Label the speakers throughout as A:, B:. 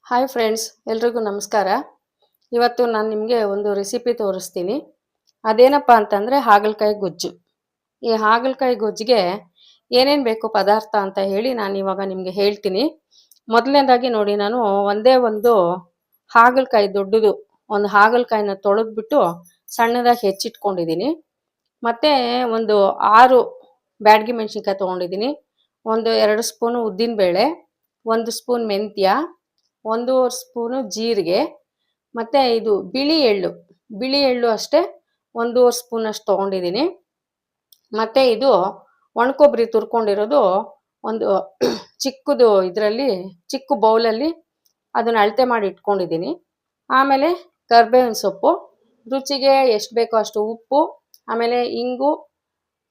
A: Hi friends, ಎಲ್ರಿಗೂ ನಮಸ್ಕಾರ. ಇವತ್ತು ನಾನು ನಿಮಗೆ ಒಂದು ರೆಸಿಪಿ ತೋರಿಸ್ತೀನಿ. ಅದೇನಪ್ಪ ಅಂತಂದರೆ ಹಾಗಲಕಾಯಿ ಗೊಜ್ಜು. ಈ ಹಾಗಲಕಾಯಿ ಗೊಜ್ಜಿಗೆ ಏನೇನು ಬೇಕು ಪದಾರ್ಥ ಅಂತ ಹೇಳಿ ನಾನು ಇವಾಗ ನಿಮಗೆ ಹೇಳ್ತೀನಿ. ಮೊದಲನೇದಾಗಿ ನೋಡಿ, ನಾನು ಒಂದೇ ಒಂದು ಹಾಗಲಕಾಯಿ ದೊಡ್ಡದು ಒಂದು ಹಾಗಲಕಾಯಿನ ತೊಳೆದ್ಬಿಟ್ಟು ಸಣ್ಣದಾಗಿ ಹೆಚ್ಚಿಟ್ಕೊಂಡಿದ್ದೀನಿ. ಮತ್ತು ಒಂದು 6 ಬ್ಯಾಡಗಿ ಮೆಣಸಿನ್ಕಾಯಿ ತೊಗೊಂಡಿದ್ದೀನಿ. ಒಂದು 2 ಸ್ಪೂನು ಉದ್ದಿನಬೇಳೆ, 1 ಸ್ಪೂನ್ ಮೆಂತ್ಯ, 1.5 ಸ್ಪೂನು ಜೀರಿಗೆ, ಮತ್ತು ಇದು ಬಿಳಿ ಎಳ್ಳು ಅಷ್ಟೇ 1.5 ಸ್ಪೂನ್ ಅಷ್ಟು ತೊಗೊಂಡಿದ್ದೀನಿ. ಮತ್ತು ಇದು ಒಣಕೊಬ್ಬರಿ ತುರ್ಕೊಂಡಿರೋದು ಒಂದು ಚಿಕ್ಕದು ಇದರಲ್ಲಿ ಚಿಕ್ಕ ಬೌಲಲ್ಲಿ ಅದನ್ನು ಅಳತೆ ಮಾಡಿ ಇಟ್ಕೊಂಡಿದ್ದೀನಿ. ಆಮೇಲೆ ಕರಿಬೇವಿನ ಸೊಪ್ಪು, ರುಚಿಗೆ ಎಷ್ಟು ಬೇಕೋ ಅಷ್ಟು ಉಪ್ಪು, ಆಮೇಲೆ ಇಂಗು,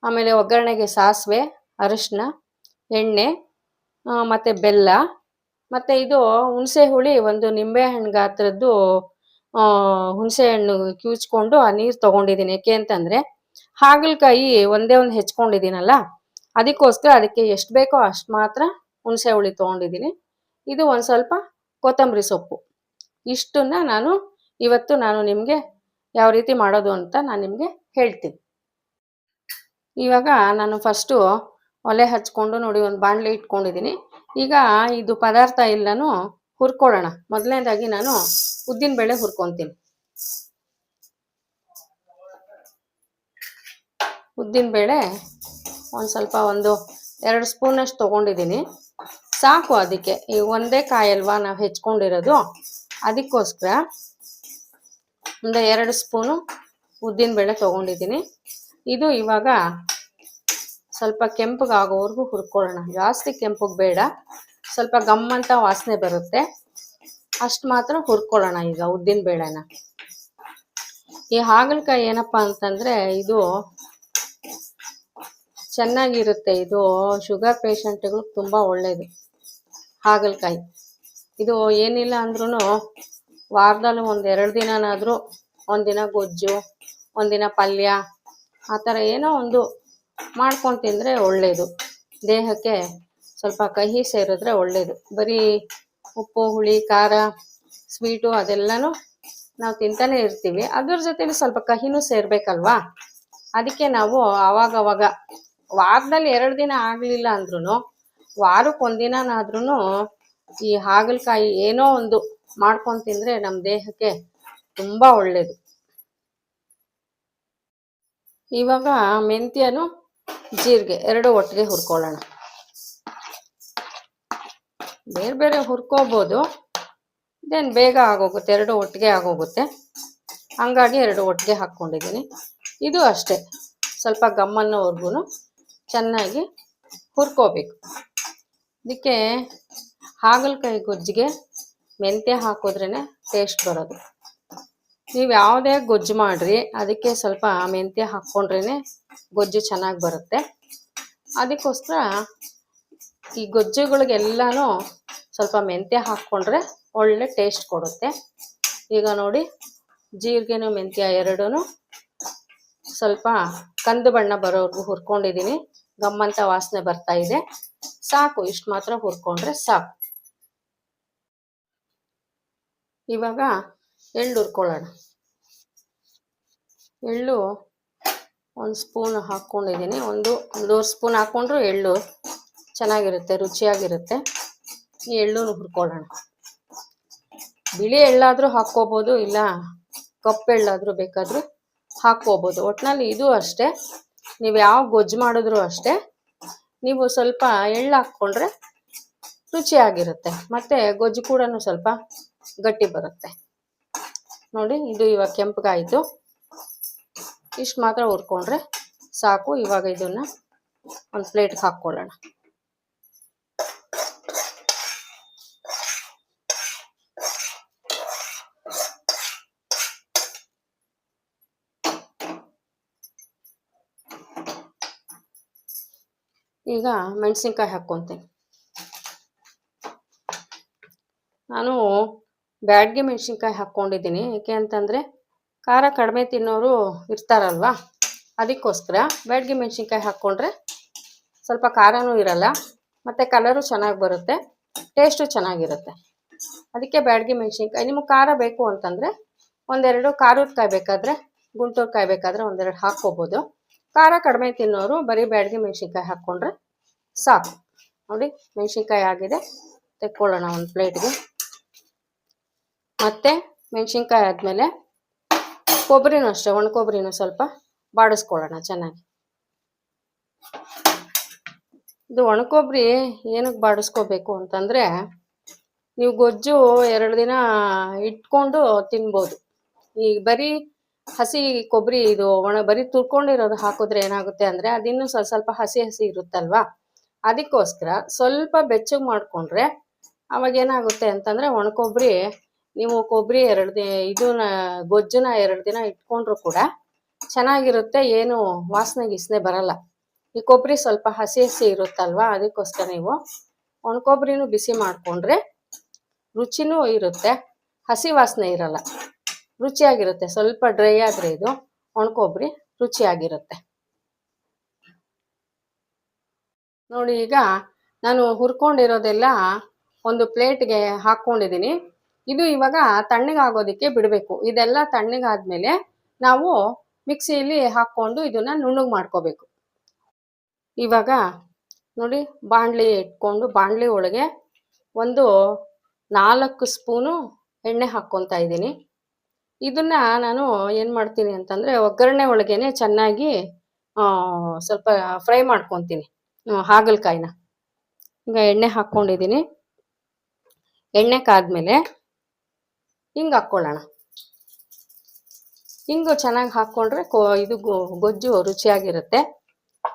A: ಆಮೇಲೆ ಒಗ್ಗರಣೆಗೆ ಸಾಸಿವೆ, ಅರಿಶಿನ, ಎಣ್ಣೆ, ಮತ್ತು ಬೆಲ್ಲ, ಮತ್ತು ಇದು ಹುಣಸೆ ಹುಳಿ, ಒಂದು ನಿಂಬೆಹಣ್ಣು ಗಾತ್ರದ್ದು ಹುಣಸೆ ಹಣ್ಣು ಕಿವುಚ್ಕೊಂಡು ಆ ನೀರು ತೊಗೊಂಡಿದ್ದೀನಿ. ಯಾಕೆ ಅಂತಂದರೆ ಹಾಗಲಕಾಯಿ ಒಂದೇ ಒಂದು ಹೆಚ್ಕೊಂಡಿದ್ದೀನಲ್ಲ, ಅದಕ್ಕೋಸ್ಕರ ಅದಕ್ಕೆ ಎಷ್ಟು ಬೇಕೋ ಅಷ್ಟು ಮಾತ್ರ ಹುಣಸೆ ಹುಳಿ ತೊಗೊಂಡಿದ್ದೀನಿ. ಇದು ಒಂದು ಸ್ವಲ್ಪ ಕೊತ್ತಂಬರಿ ಸೊಪ್ಪು. ಇಷ್ಟನ್ನು ನಾನು ನಿಮಗೆ ಯಾವ ರೀತಿ ಮಾಡೋದು ಅಂತ ನಾನು ನಿಮಗೆ ಹೇಳ್ತೀನಿ. ಇವಾಗ ನಾನು ಫಸ್ಟು ಒಲೆ ಹಚ್ಕೊಂಡು ನೋಡಿ ಒಂದು ಬಾಣಲೆ ಇಟ್ಕೊಂಡಿದ್ದೀನಿ. ಈಗ ಇದು ಪದಾರ್ಥ ಎಲ್ಲನೂ ಹುರ್ಕೊಳ್ಳೋಣ. ಮೊದಲನೇದಾಗಿ ನಾನು ಉದ್ದಿನಬೇಳೆ ಹುರ್ಕೊತೀನಿ. ಉದ್ದಿನಬೇಳೆ ಒಂದು ಸ್ವಲ್ಪ 2 ಸ್ಪೂನಷ್ಟು ತೊಗೊಂಡಿದ್ದೀನಿ. ಸಾಕು, ಅದಕ್ಕೆ ಈ ಒಂದೇ ಕಾಯಲ್ವಾ ನಾವು ಹೆಚ್ಕೊಂಡಿರೋದು, ಅದಕ್ಕೋಸ್ಕರ ಒಂದು 2 ಸ್ಪೂನು ಉದ್ದಿನಬೇಳೆ ತೊಗೊಂಡಿದ್ದೀನಿ. ಇದು ಇವಾಗ ಸ್ವಲ್ಪ ಕೆಂಪಗಾಗೋವರೆಗೂ ಹುರ್ಕೊಳ್ಳೋಣ. ಜಾಸ್ತಿ ಕೆಂಪಗೆ ಬೇಡ, ಸ್ವಲ್ಪ ಗಮ್ಮಂತ ವಾಸನೆ ಬರುತ್ತೆ, ಅಷ್ಟು ಮಾತ್ರ ಹುರ್ಕೊಳ್ಳೋಣ. ಈಗ ಉದ್ದಿನಬೇಳೆನ, ಈ ಹಾಗಲಕಾಯಿ ಏನಪ್ಪ ಅಂತಂದರೆ ಇದು ಚೆನ್ನಾಗಿರುತ್ತೆ. ಇದು ಶುಗರ್ ಪೇಷಂಟ್ಗಳಿಗೆ ತುಂಬ ಒಳ್ಳೆಯದು ಹಾಗಲಕಾಯಿ. ಇದು ಏನಿಲ್ಲ ಅಂದ್ರೂ ವಾರದಲ್ಲಿ 1-2 ದಿನನಾದರೂ, ಒಂದಿನ ಗೊಜ್ಜು, ಒಂದಿನ ಪಲ್ಯ, ಆ ಥರ ಏನೋ ಒಂದು ಮಾಡ್ಕೊಂಡು ತಿಂದರೆ ಒಳ್ಳೆಯದು. ದೇಹಕ್ಕೆ ಸ್ವಲ್ಪ ಕಹಿ ಸೇರಿದ್ರೆ ಒಳ್ಳೆಯದು. ಬರೀ ಉಪ್ಪು, ಹುಳಿ, ಖಾರ, ಸ್ವೀಟು ಅದೆಲ್ಲನೂ ನಾವು ತಿಂತಾನೆ ಇರ್ತೀವಿ. ಅದ್ರ ಜೊತೆಲಿ ಸ್ವಲ್ಪ ಕಹಿನೂ ಸೇರಬೇಕಲ್ವಾ. ಅದಕ್ಕೆ ನಾವು ಆವಾಗವಾಗ ವಾರದಲ್ಲಿ 2 ದಿನ ಆಗಲಿಲ್ಲ ಅಂದ್ರೂ ವಾರಕ್ಕೆ 1 ದಿನನಾದ್ರೂ ಈ ಹಾಗಲಕಾಯಿ ಏನೋ ಒಂದು ಮಾಡ್ಕೊಂಡು ತಿಂದರೆ ನಮ್ಮ ದೇಹಕ್ಕೆ ತುಂಬ ಒಳ್ಳೆಯದು. ಇವಾಗ ಮೆಂತ್ಯನು ಜೀರಿಗೆ 2 ಒಟ್ಟಿಗೆ ಹುರ್ಕೊಳ್ಳೋಣ. ಬೇರೆ ಬೇರೆ ಹುರ್ಕೋಬೋದು, ಇದೇನು ಬೇಗ ಆಗೋಗುತ್ತೆ, 2 ಒಟ್ಟಿಗೆ ಆಗೋಗುತ್ತೆ. ಹಂಗಾಗಿ 2 ಒಟ್ಟಿಗೆ ಹಾಕ್ಕೊಂಡಿದ್ದೀನಿ. ಇದು ಅಷ್ಟೇ, ಸ್ವಲ್ಪ ಗಮ್ಮನ್ನೋವರೆಗೂ ಚೆನ್ನಾಗಿ ಹುರ್ಕೋಬೇಕು. ಇದಕ್ಕೆ ಹಾಗಲಕಾಯಿ ಗೊಜ್ಜಿಗೆ ಮೆಂತ್ಯ ಹಾಕಿದ್ರೇ ಟೇಸ್ಟ್ ಬರೋದು. ನೀವು ಯಾವುದೇ ಗೊಜ್ಜು ಮಾಡಿರಿ, ಅದಕ್ಕೆ ಸ್ವಲ್ಪ ಮೆಂತ್ಯ ಹಾಕ್ಕೊಂಡ್ರೇ ಗೊಜ್ಜು ಚೆನ್ನಾಗಿ ಬರುತ್ತೆ. ಅದಕ್ಕೋಸ್ಕರ ಈ ಗೊಜ್ಜುಗಳಿಗೆಲ್ಲನೂ ಸ್ವಲ್ಪ ಮೆಂತ್ಯ ಹಾಕ್ಕೊಂಡ್ರೆ ಒಳ್ಳೆ ಟೇಸ್ಟ್ ಕೊಡುತ್ತೆ. ಈಗ ನೋಡಿ, ಜೀರಿಗೆನೂ ಮೆಂತ್ಯ 2 ಸ್ವಲ್ಪ ಕಂದು ಬಣ್ಣ ಬರೋವರೆಗೂ ಹುರ್ಕೊಂಡಿದ್ದೀನಿ. ಗಮ್ಮಂತ ವಾಸನೆ ಬರ್ತಾ ಇದೆ. ಸಾಕು, ಇಷ್ಟು ಮಾತ್ರ ಹುರ್ಕೊಂಡ್ರೆ ಸಾಕು. ಇವಾಗ ಎಳ್ಳು ಹುರ್ಕೊಳ್ಳೋಣ. ಎಳ್ಳು 1 ಸ್ಪೂನ್ ಹಾಕ್ಕೊಂಡಿದ್ದೀನಿ. 1.5 ಸ್ಪೂನ್ ಹಾಕ್ಕೊಂಡ್ರು ಎಳ್ಳು ಚೆನ್ನಾಗಿರುತ್ತೆ, ರುಚಿಯಾಗಿರುತ್ತೆ. ಈ ಎಳ್ಳನ್ನು ಹುರ್ಕೊಳ್ಳೋಣ. ಬಿಳಿ ಎಳ್ಳಾದರೂ ಹಾಕ್ಕೋಬೋದು, ಇಲ್ಲ ಕಪ್ಪು ಎಳ್ಳಾದರೂ ಬೇಕಾದರೂ ಹಾಕ್ಕೋಬೋದು. ಒಟ್ಟಿನಲ್ಲಿ ಇದು ಅಷ್ಟೇ, ನೀವು ಯಾವ ಗೊಜ್ಜು ಮಾಡಿದ್ರೂ ಅಷ್ಟೇ, ನೀವು ಸ್ವಲ್ಪ ಎಳ್ಳು ಹಾಕ್ಕೊಂಡ್ರೆ ರುಚಿಯಾಗಿರುತ್ತೆ, ಮತ್ತು ಗೊಜ್ಜು ಕೂಡ ಸ್ವಲ್ಪ ಗಟ್ಟಿ ಬರುತ್ತೆ. ನೋಡಿ, ಇದು ಇವಾಗ ಕೆಂಪಗಾಯಿತು. ಇಷ್ಟು ಮಾತ್ರ ಹುರ್ಕೊಂಡ್ರೆ ಸಾಕು. ಇವಾಗ ಇದನ್ನು ಒಂದು ಪ್ಲೇಟ್ಗೆ ಹಾಕ್ಕೊಳ್ಳೋಣ. ಈಗ ಮೆಣಸಿನ್ಕಾಯಿ ಹಾಕ್ಕೊತೀನಿ. ನಾನು ಬ್ಯಾಡಗಿ ಮೆಣಸಿನ್ಕಾಯಿ ಹಾಕ್ಕೊಂಡಿದ್ದೀನಿ. ಏಕೆ ಅಂತಂದರೆ ಖಾರ ಕಡಿಮೆ ತಿನ್ನೋರು ಇರ್ತಾರಲ್ವ, ಅದಕ್ಕೋಸ್ಕರ ಬ್ಯಾಡಗಿ ಮೆಣಸಿನ್ಕಾಯಿ ಹಾಕ್ಕೊಂಡ್ರೆ ಸ್ವಲ್ಪ ಖಾರನೂ ಇರಲ್ಲ, ಮತ್ತು ಕಲರು ಚೆನ್ನಾಗಿ ಬರುತ್ತೆ, ಟೇಸ್ಟು ಚೆನ್ನಾಗಿರುತ್ತೆ. ಅದಕ್ಕೆ ಬ್ಯಾಡಗಿ ಮೆಣಸಿನ್ಕಾಯಿ. ನಿಮಗೆ ಖಾರ ಬೇಕು ಅಂತಂದರೆ ಒಂದೆರಡು ಖಾರದ ಕಾಯಿ ಬೇಕಾದರೆ, ಗುಂಟೂರು ಕಾಯಿ ಬೇಕಾದರೆ ಒಂದೆರಡು ಹಾಕ್ಕೋಬೋದು. ಖಾರ ಕಡಿಮೆ ತಿನ್ನೋರು ಬರೀ ಬ್ಯಾಡಗಿ ಮೆಣಸಿನ್ಕಾಯಿ ಹಾಕ್ಕೊಂಡ್ರೆ ಸಾಕು. ನೋಡಿ ಮೆಣಸಿನ್ಕಾಯಿ ಆಗಿದೆ, ತೆಕ್ಕೊಳ್ಳೋಣ ಒಂದು ಪ್ಲೇಟ್ಗೆ. ಮತ್ತು ಮೆಣಸಿನ್ಕಾಯಿ ಆದಮೇಲೆ ಕೊಬ್ಬರಿನೂ ಅಷ್ಟೇ, ಒಣ ಕೊಬ್ಬರಿನೂ ಸ್ವಲ್ಪ ಬಾಡಿಸ್ಕೊಳ್ಳೋಣ ಚೆನ್ನಾಗಿ. ಇದು ಒಣ ಕೊಬ್ಬರಿ ಏನಕ್ಕೆ ಬಾಡಿಸ್ಕೋಬೇಕು ಅಂತಂದರೆ, ನೀವು ಗೊಜ್ಜು 2 ದಿನ ಇಟ್ಕೊಂಡು ತಿನ್ಬೋದು. ಈ ಬರೀ ಹಸಿ ಕೊಬ್ಬರಿ ಇದು ಬರೀ ತುರ್ಕೊಂಡಿರೋದು ಹಾಕಿದ್ರೆ ಏನಾಗುತ್ತೆ ಅಂದರೆ ಅದಿನ್ನೂ ಸ್ವಲ್ಪ ಹಸಿ ಹಸಿ ಇರುತ್ತಲ್ವಾ, ಅದಕ್ಕೋಸ್ಕರ ಸ್ವಲ್ಪ ಬೆಚ್ಚಗೆ ಮಾಡಿಕೊಂಡ್ರೆ ಅವಾಗ ಏನಾಗುತ್ತೆ ಅಂತಂದರೆ ಒಣ ಕೊಬ್ಬರಿ ನೀವು ಕೊಬ್ಬರಿ ಇದನ್ನ ಗೊಜ್ಜನ್ನ 2 ದಿನ ಇಟ್ಕೊಂಡ್ರು ಕೂಡ ಚೆನ್ನಾಗಿರುತ್ತೆ, ಏನು ವಾಸನೆ ಗೀಸನೆ ಬರಲ್ಲ. ಈ ಕೊಬ್ಬರಿ ಸ್ವಲ್ಪ ಹಸಿ ಹಸಿ ಇರುತ್ತಲ್ವಾ, ಅದಕ್ಕೋಸ್ಕರ ನೀವು ಒಣ ಕೊಬ್ಬರಿನೂ ಬಿಸಿ ಮಾಡಿಕೊಂಡ್ರೆ ರುಚಿನೂ ಇರುತ್ತೆ, ಹಸಿ ವಾಸನೆ ಇರಲ್ಲ, ರುಚಿಯಾಗಿರುತ್ತೆ. ಸ್ವಲ್ಪ ಡ್ರೈ ಆದರೆ ಇದು ಒಣ ಕೊಬ್ಬರಿ ರುಚಿಯಾಗಿರುತ್ತೆ. ನೋಡಿ ಈಗ ನಾನು ಹುರ್ಕೊಂಡಿರೋದೆಲ್ಲ ಒಂದು ಪ್ಲೇಟ್ಗೆ ಹಾಕ್ಕೊಂಡಿದ್ದೀನಿ. ಇದು ಇವಾಗ ತಣ್ಣಗಾಗೋದಕ್ಕೆ ಬಿಡಬೇಕು. ಇದೆಲ್ಲ ತಣ್ಣಗಾದ್ಮೇಲೆ ನಾವು ಮಿಕ್ಸಿಯಲ್ಲಿ ಹಾಕ್ಕೊಂಡು ಇದನ್ನು ನುಣ್ಣಗೆ ಮಾಡ್ಕೋಬೇಕು. ಇವಾಗ ನೋಡಿ ಬಾಣಲಿ ಇಟ್ಕೊಂಡು ಬಾಣಲಿ ಒಳಗೆ ಒಂದು 4 ಸ್ಪೂನು ಎಣ್ಣೆ ಹಾಕ್ಕೊತಾ ಇದ್ದೀನಿ. ಇದನ್ನು ನಾನು ಏನು ಮಾಡ್ತೀನಿ ಅಂತಂದರೆ ಒಗ್ಗರಣೆ ಒಳಗೇನೆ ಚೆನ್ನಾಗಿ ಸ್ವಲ್ಪ ಫ್ರೈ ಮಾಡ್ಕೊತೀನಿ ಹಾಗಲಕಾಯಿನ. ಈಗ ಎಣ್ಣೆ ಹಾಕ್ಕೊಂಡಿದ್ದೀನಿ. ಎಣ್ಣೆ ಕಾದ್ಮೇಲೆ ಹಿಂಗೆ ಹಾಕ್ಕೊಳ್ಳೋಣ. ಹಿಂಗು ಚೆನ್ನಾಗಿ ಹಾಕ್ಕೊಂಡ್ರೆ ಇದು ಗೊಜ್ಜು ರುಚಿಯಾಗಿರುತ್ತೆ.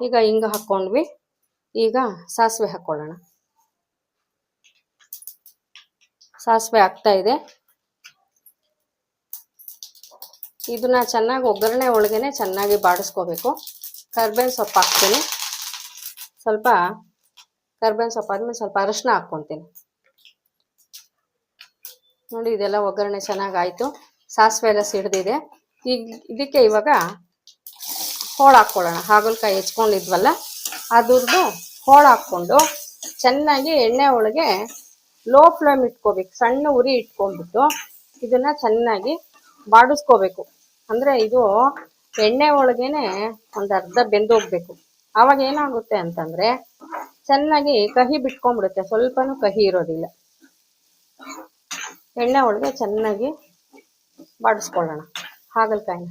A: ಈಗ ಹಿಂಗೆ ಹಾಕ್ಕೊಂಡ್ವಿ. ಈಗ ಸಾಸಿವೆ ಹಾಕ್ಕೊಳ್ಳೋಣ. ಸಾಸಿವೆ ಆಗ್ತಾ ಇದೆ. ಇದನ್ನ ಚೆನ್ನಾಗಿ ಒಗ್ಗರಣೆ ಒಳಗೇನೆ ಚೆನ್ನಾಗಿ ಬಾಡಿಸ್ಕೋಬೇಕು. ಕರ್ಬೇವಿನ ಸೊಪ್ಪು ಹಾಕ್ತೀನಿ. ಸ್ವಲ್ಪ ಕರ್ಬೇವಿನ ಸೊಪ್ಪು ಆದ್ಮೇಲೆ ಸ್ವಲ್ಪ ಅರಿಶಿನ ಹಾಕ್ಕೊತೀನಿ. ನೋಡಿ ಇದೆಲ್ಲ ಒಗ್ಗರಣೆ ಚೆನ್ನಾಗಾಯಿತು, ಸಾಸಿವೆ ಎಲ್ಲ ಸಿಡ್ದಿದೆ. ಈಗ ಇದಕ್ಕೆ ಇವಾಗ ಹೋಳು ಹಾಕ್ಕೊಳ್ಳೋಣ. ಹಾಗಲಕಾಯಿ ಹೆಚ್ಕೊಂಡಿದ್ವಲ್ಲ ಅದ್ರದ್ದು ಹೋಳು ಹಾಕ್ಕೊಂಡು ಚೆನ್ನಾಗಿ ಎಣ್ಣೆ ಒಳಗೆ ಲೋ ಫ್ಲೇಮ್ ಇಟ್ಕೋಬೇಕು, ಸಣ್ಣ ಉರಿ ಇಟ್ಕೊಂಡ್ಬಿಟ್ಟು ಇದನ್ನು ಚೆನ್ನಾಗಿ ಬಾಡಿಸ್ಕೋಬೇಕು. ಅಂದರೆ ಇದು ಎಣ್ಣೆ ಒಳಗೇನೆ ಒಂದು ಅರ್ಧ ಬೆಂದೋಗ್ಬೇಕು. ಆವಾಗ ಏನಾಗುತ್ತೆ ಅಂತಂದರೆ ಚೆನ್ನಾಗಿ ಕಹಿ ಬಿಟ್ಕೊಂಡ್ಬಿಡುತ್ತೆ, ಸ್ವಲ್ಪನೂ ಕಹಿ ಇರೋದಿಲ್ಲ. ಎಣ್ಣೆ ಒಳಗೆ ಚೆನ್ನಾಗಿ ಬಾಡಿಸ್ಕೊಳ್ಳೋಣ ಹಾಗಲಕಾಯಿನ.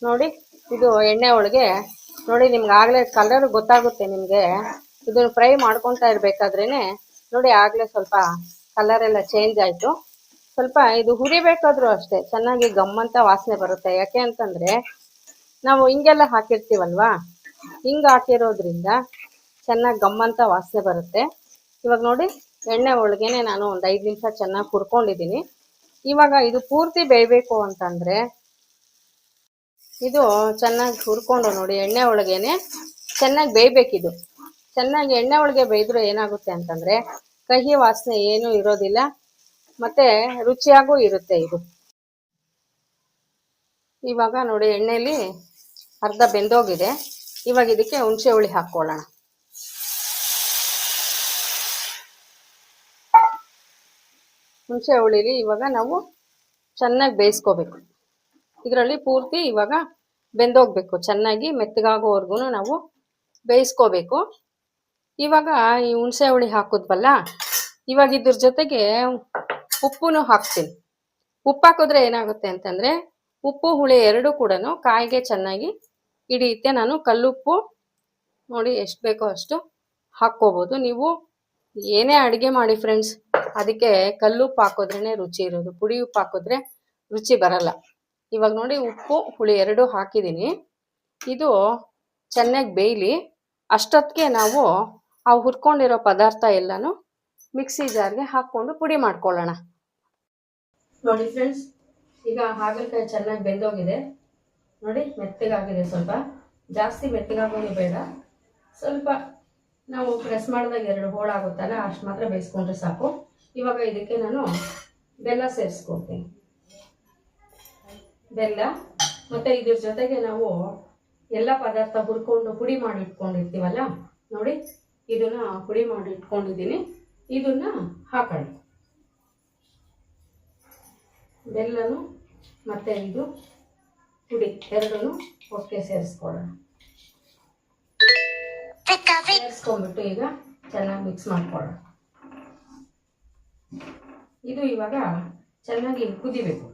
A: ನೋಡಿ ಇದು ಎಣ್ಣೆ ಒಳಗೆ ನೋಡಿ ನಿಮ್ಗೆ ಆಗಲೇ ಕಲರ್ ಗೊತ್ತಾಗುತ್ತೆ ನಿಮಗೆ. ಇದನ್ನು ಫ್ರೈ ಮಾಡ್ಕೊತಾ ಇರಬೇಕಾದ್ರೇ ನೋಡಿ ಆಗಲೇ ಸ್ವಲ್ಪ ಕಲರ್ ಎಲ್ಲ ಚೇಂಜ್ ಆಯಿತು. ಸ್ವಲ್ಪ ಇದು ಹುರಿಬೇಕಾದ್ರೂ ಅಷ್ಟೇ ಚೆನ್ನಾಗಿ ಗಮ್ಮಂತ ವಾಸನೆ ಬರುತ್ತೆ. ಯಾಕೆ ಅಂತಂದರೆ ನಾವು ಹಿಂಗೆಲ್ಲ ಹಾಕಿರ್ತೀವಲ್ವಾ, ಹಿಂಗೆ ಹಾಕಿರೋದ್ರಿಂದ ಚೆನ್ನಾಗಿ ಗಮ್ಮಂತ ವಾಸನೆ ಬರುತ್ತೆ. ಇವಾಗ ನೋಡಿ ಎಣ್ಣೆ ಒಳಗೇನೆ ನಾನು ಒಂದು 5 ನಿಮಿಷ ಚೆನ್ನಾಗಿ ಹುರ್ಕೊಂಡಿದ್ದೀನಿ. ಇವಾಗ ಇದು ಪೂರ್ತಿ ಬೇಯಬೇಕು ಅಂತಂದರೆ ಇದು ಚೆನ್ನಾಗಿ ಹುರ್ಕೊಂಡು ನೋಡಿ ಎಣ್ಣೆ ಒಳಗೇನೆ ಚೆನ್ನಾಗಿ ಬೇಯಬೇಕಿದು. ಚೆನ್ನಾಗಿ ಎಣ್ಣೆ ಒಳಗೆ ಬೇಯಿದ್ರೆ ಏನಾಗುತ್ತೆ ಅಂತಂದರೆ ಕಹಿ ವಾಸನೆ ಏನೂ ಇರೋದಿಲ್ಲ, ಮತ್ತು ರುಚಿಯಾಗೂ ಇರುತ್ತೆ ಇದು. ಇವಾಗ ನೋಡಿ ಎಣ್ಣೆಯಲ್ಲಿ ಅರ್ಧ ಬೆಂದೋಗಿದೆ. ಇವಾಗ ಇದಕ್ಕೆ ಹುಣಸೆ ಹುಳಿ ಹಾಕ್ಕೊಳ್ಳೋಣ. ಹುಣಸೆ ಹುಳಿಲಿ ಇವಾಗ ನಾವು ಚೆನ್ನಾಗಿ ಬೇಯಿಸ್ಕೋಬೇಕು. ಇದರಲ್ಲಿ ಪೂರ್ತಿ ಇವಾಗ ಬೆಂದೋಗ್ಬೇಕು, ಚೆನ್ನಾಗಿ ಮೆತ್ತಗಾಗೋವರೆಗೂ ನಾವು ಬೇಯಿಸ್ಕೋಬೇಕು. ಇವಾಗ ಈ ಹುಣಸೆ ಹುಳಿ ಹಾಕಿದ್ವಲ್ಲ, ಇವಾಗ ಇದ್ರ ಜೊತೆಗೆ ಉಪ್ಪುನೂ ಹಾಕ್ತೀನಿ. ಉಪ್ಪು ಹಾಕಿದ್ರೆ ಏನಾಗುತ್ತೆ ಅಂತಂದರೆ ಉಪ್ಪು ಹುಳಿ ಎರಡೂ ಕೂಡ ಕಾಯಿಗೆ ಚೆನ್ನಾಗಿ ಹಿಡಿಯುತ್ತೆ. ನಾನು ಕಲ್ಲುಪ್ಪು ನೋಡಿ ಎಷ್ಟು ಬೇಕೋ ಅಷ್ಟು ಹಾಕ್ಕೋಬೋದು. ನೀವು ಏನೇ ಅಡುಗೆ ಮಾಡಿ ಫ್ರೆಂಡ್ಸ್, ಅದಕ್ಕೆ ಕಲ್ಲುಪ್ಪು ಹಾಕಿದ್ರೇ ರುಚಿ ಇರೋದು, ಪುಡಿ ಉಪ್ಪು ಹಾಕಿದ್ರೆ ರುಚಿ ಬರಲ್ಲ. ಇವಾಗ ನೋಡಿ ಉಪ್ಪು ಹುಳಿ ಎರಡೂ ಹಾಕಿದ್ದೀನಿ. ಇದು ಚೆನ್ನಾಗಿ ಬೇಯಲಿ. ಅಷ್ಟೊತ್ತಿಗೆ ನಾವು ಆ ಹುರ್ಕೊಂಡಿರೋ ಪದಾರ್ಥ ಎಲ್ಲನೂ ಮಿಕ್ಸಿ ಜಾರ್ಗೆ ಹಾಕ್ಕೊಂಡು ಪುಡಿ ಮಾಡ್ಕೊಳ್ಳೋಣ. ನೋಡಿ ಫ್ರೆಂಡ್ಸ್, ಈಗ ಹಾಗಲಕಾಯಿ ಚೆನ್ನಾಗಿ ಬೆಂದೋಗಿದೆ. ನೋಡಿ ಮೆತ್ತಗಾಗಿದೆ, ಸ್ವಲ್ಪ ಜಾಸ್ತಿ ಮೆತ್ತಗಾಗೋದು ಬೇಡ, ಸ್ವಲ್ಪ ನಾವು ಪ್ರೆಸ್ ಮಾಡಿದಾಗ 2 ಹೋಳಾಗುತ್ತಲ್ಲ ಅಷ್ಟು ಮಾತ್ರ ಬೇಯಿಸ್ಕೊಂಡ್ರೆ ಸಾಕು. ಇವಾಗ ಇದಕ್ಕೆ ನಾನು ಬೆಲ್ಲ ಸೇರಿಸ್ಕೊಡ್ತೀನಿ. ಬೆಲ್ಲ ಮತ್ತು ಇದ್ರ ಜೊತೆಗೆ ನಾವು ಎಲ್ಲ ಪದಾರ್ಥ ಹುರ್ಕೊಂಡು ಪುಡಿ ಮಾಡಿ ಇಟ್ಕೊಂಡಿರ್ತೀವಲ್ಲ, ನೋಡಿ ಇದನ್ನು ಪುಡಿ ಮಾಡಿ ಇಟ್ಕೊಂಡಿದ್ದೀನಿ. ಇದನ್ನ ಹಾಕೋಣ. ಬೆಲ್ಲನು ಮತ್ತು ಇದು ಪುಡಿ ಎರಡೂ ಒಟ್ಟಿಗೆ ಸೇರಿಸ್ಕೊಳ್ಳೋಣ. ಸೇರಿಸ್ಕೊಂಡ್ಬಿಟ್ಟು ಈಗ ಚೆನ್ನಾಗಿ ಮಿಕ್ಸ್ ಮಾಡ್ಕೊಳ್ಳೋಣ. ಇದು ಇವಾಗ ಚೆನ್ನಾಗಿ ಕುದಿಬೇಕು.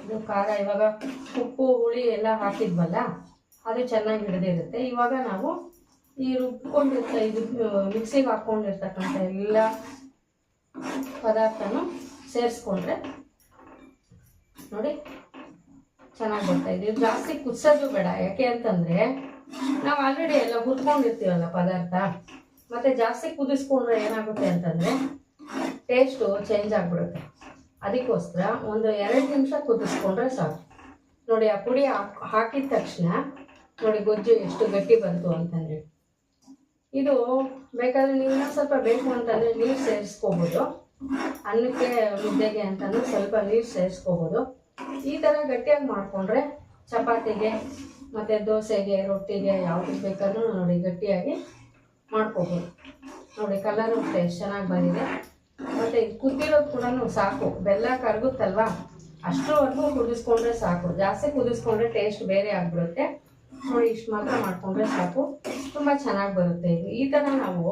A: ಇದು ಖಾರ ಇವಾಗ ಉಪ್ಪು ಹುಳಿ ಎಲ್ಲ ಹಾಕಿದ್ವಲ್ಲ, ಅದು ಚೆನ್ನಾಗಿ ಹಿಡಿದಿರುತ್ತೆ. ಇವಾಗ ನಾವು ಈ ಇದು ಮಿಕ್ಸಿಗೆ ಹಾಕ್ಕೊಂಡಿರ್ತಕ್ಕಂಥ ಎಲ್ಲ ಪದಾರ್ಥನೂ ಸೇರಿಸ್ಕೊಂಡ್ರೆ ನೋಡಿ ಚೆನ್ನಾಗಿ ಬರ್ತಾಯಿದೆ. ಇದು ಜಾಸ್ತಿ ಕುದಿಸೋದು ಬೇಡ, ಯಾಕೆ ಅಂತಂದರೆ ನಾವು ಆಲ್ರೆಡಿ ಎಲ್ಲ ಹುರ್ಕೊಂಡಿರ್ತೀವಲ್ಲ ಪದಾರ್ಥ. ಮತ್ತು ಜಾಸ್ತಿ ಕುದಿಸ್ಕೊಂಡ್ರೆ ಏನಾಗುತ್ತೆ ಅಂತಂದರೆ ಟೇಸ್ಟು ಚೇಂಜ್ ಆಗಿಬಿಡುತ್ತೆ. ಅದಕ್ಕೋಸ್ಕರ ಒಂದು 2 ನಿಮಿಷ ಕುದಿಸ್ಕೊಂಡ್ರೆ ಸಾಕು. ನೋಡಿ ಆ ಪುಡಿ ಹಾಕಿದ ತಕ್ಷಣ ನೋಡಿ ಗೊಜ್ಜು ಎಷ್ಟು ಗಟ್ಟಿ ಬಂತು ಅಂತಂದರೆ. ಇದು ಬೇಕಾದರೆ ನೀವು ಇನ್ನೊಂದು ಸ್ವಲ್ಪ ಬೇಕು ಅಂತಂದರೆ ನೀರು ಸೇರಿಸ್ಕೋಬೋದು. ಅನ್ನಕ್ಕೆ ಮುದ್ದೆಗೆ ಅಂತಂದರೆ ಸ್ವಲ್ಪ ನೀರು ಸೇರಿಸ್ಕೋಬೋದು. ಈ ಥರ ಗಟ್ಟಿಯಾಗಿ ಮಾಡಿಕೊಂಡ್ರೆ ಚಪಾತಿಗೆ ಮತ್ತು ದೋಸೆಗೆ ರೊಟ್ಟಿಗೆ ಯಾವುದಕ್ಕೆ ಬೇಕಾದ್ರೂ ನೋಡಿ ಗಟ್ಟಿಯಾಗಿ ಮಾಡ್ಕೋಬೋದು. ನೋಡಿ ಕಲರು ಟೇಸ್ಟ್ ಚೆನ್ನಾಗಿ ಬಂದಿದೆ. ಮತ್ತು ಇದು ಕುದಿರೋದು ಕೂಡ ಸಾಕು, ಬೆಲ್ಲ ಕರಗುತ್ತಲ್ವ ಅಷ್ಟರವರೆಗೂ ಕುದಿಸ್ಕೊಂಡ್ರೆ ಸಾಕು. ಜಾಸ್ತಿ ಕುದಿಸ್ಕೊಂಡ್ರೆ ಟೇಸ್ಟ್ ಬೇರೆ ಆಗಿಬಿಡುತ್ತೆ. ನೋಡಿ ಇಷ್ಟು ಮಾತ್ರ ಮಾಡಿಕೊಂಡ್ರೆ ಸಾಕು, ತುಂಬ ಚೆನ್ನಾಗಿ ಬರುತ್ತೆ. ಇದು ಈ ಥರ ನಾವು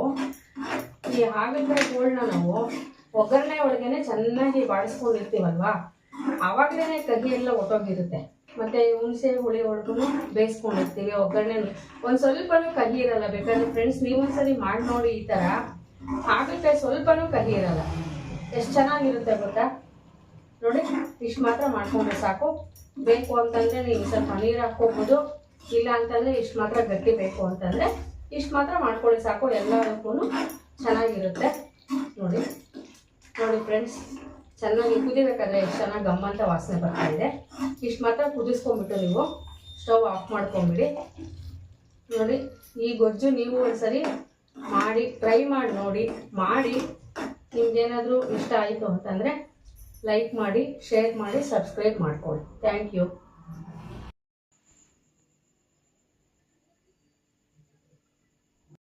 A: ಈ ಹಾಗಲಕಾಯಿ ಗೋಳನ್ನ ನಾವು ಒಗ್ಗರಣೆ ಒಳಗೇನೆ ಚೆನ್ನಾಗಿ ಬಾಡಿಸ್ಕೊಂಡಿರ್ತೀವಲ್ವ, ಆವಾಗಲೇ ಕಹಿ ಎಲ್ಲ ಒಟ್ಟೋಗಿರುತ್ತೆ. ಮತ್ತು ಹುಣಸೆ ಹುಳಿ ಒಳಗೂ ಬೇಯಿಸ್ಕೊಂಡಿರ್ತೀವಿ. ಒಗ್ಗರಣೆ ಒಂದು ಸ್ವಲ್ಪನೂ ಕಹಿ ಇರಲ್ಲ. ಬೇಕಾದ್ರೆ ಫ್ರೆಂಡ್ಸ್ ನೀವೊಂದ್ಸರಿ ಮಾಡಿ ನೋಡಿ. ಈ ಥರ ಹಾಗಲಕಾಯಿ ಸ್ವಲ್ಪನೂ ಕಹಿ ಇರಲ್ಲ, ಎಷ್ಟು ಚೆನ್ನಾಗಿರುತ್ತೆ ಗೊತ್ತಾ. ನೋಡಿ ಇಷ್ಟು ಮಾತ್ರ ಮಾಡ್ಕೊಂಡ್ರೆ ಸಾಕು. ಬೇಕು ಅಂತಂದರೆ ನೀವು ಸ್ವಲ್ಪ ನೀರು ಹಾಕ್ಕೋಬೋದು, ಇಲ್ಲ ಅಂತಂದರೆ ಇಷ್ಟು ಮಾತ್ರ ಗಟ್ಟಿ ಬೇಕು ಅಂತಂದರೆ ಇಷ್ಟು ಮಾತ್ರ ಮಾಡ್ಕೊಳ್ಳಿ ಸಾಕು. ಎಲ್ಲದಕ್ಕೂ ಚೆನ್ನಾಗಿರುತ್ತೆ. ನೋಡಿ ನೋಡಿ ಫ್ರೆಂಡ್ಸ್, ಚೆನ್ನಾಗಿ ಕುದಿಬೇಕಾದ್ರೆ ಎಷ್ಟು ಚೆನ್ನಾಗಿ ಗಮ್ಮಂತ ವಾಸನೆ ಬರ್ತಾಯಿದೆ. ಇಷ್ಟು ಮಾತ್ರ ಕುದಿಸ್ಕೊಂಡ್ಬಿಟ್ಟು ನೀವು ಸ್ಟವ್ ಆಫ್ ಮಾಡ್ಕೊಂಬಿಡಿ. ನೋಡಿ ಈ ಗೊಜ್ಜು ನೀವು ಒಂದ್ಸರಿ ಮಾಡಿ ಟ್ರೈ ಮಾಡಿ ನೋಡಿ. ಮಾಡಿ ನಿಮ್ಗೇನಾದರೂ ಇಷ್ಟ ಆಯಿತು ಅಂತಂದರೆ ಲೈಕ್ ಮಾಡಿ, ಶೇರ್ ಮಾಡಿ, ಸಬ್ಸ್ಕ್ರೈಬ್ ಮಾಡ್ಕೊಳ್ಳಿ. Thank you.